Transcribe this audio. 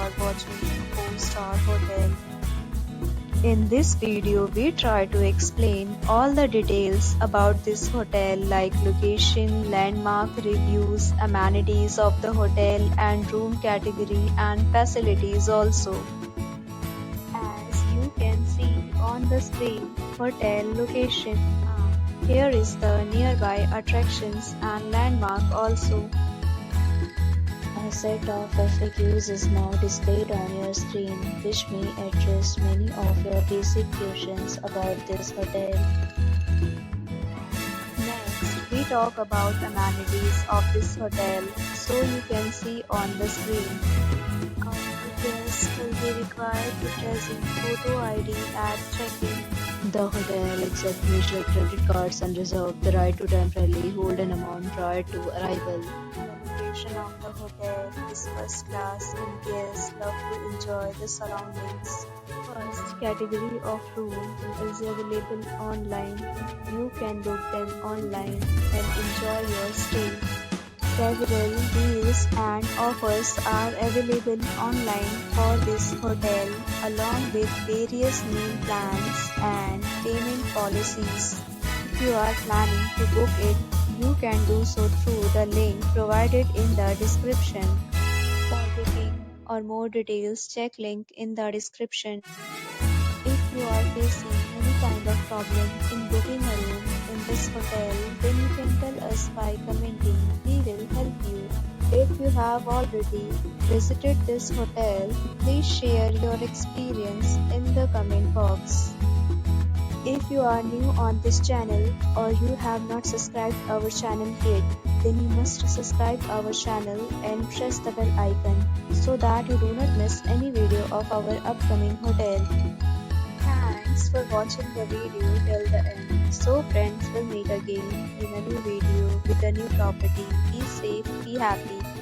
are watching a 4-star hotel. In this video, we try to explain all the details about this hotel like location, landmark, reviews, amenities of the hotel and room category and facilities also. As you can see on the screen, hotel location. Here is the nearby attractions and landmark also. A set of FAQs is now displayed on your screen, which may address many of your basic questions about this hotel. Next, we talk about amenities of this hotel, so you can see on the screen. Guests will be required to present photo ID at check-in. The hotel accepts major credit cards and reserves the right to temporarily hold an amount prior to arrival. The location of the hotel is first class and guests love to enjoy the surroundings. First category of room is available online. You can book them online and enjoy your stay. Several deals and offers are available online for this hotel, along with various meal plans and payment policies. If you are planning to book it, you can do so through the link provided in the description. For booking or more details, check link in the description. If you are facing any kind of problem in booking a room in this hotel, then you can tell us by commenting. We will help you. If you have already visited this hotel, please share your experience in the comment box. If you are new on this channel or you have not subscribed our channel yet, then you must subscribe our channel and press the bell icon so that you do not miss any video of our upcoming hotel. Thanks for watching the video till the end. So friends, will meet again in a new video with a new property. Be safe, be happy.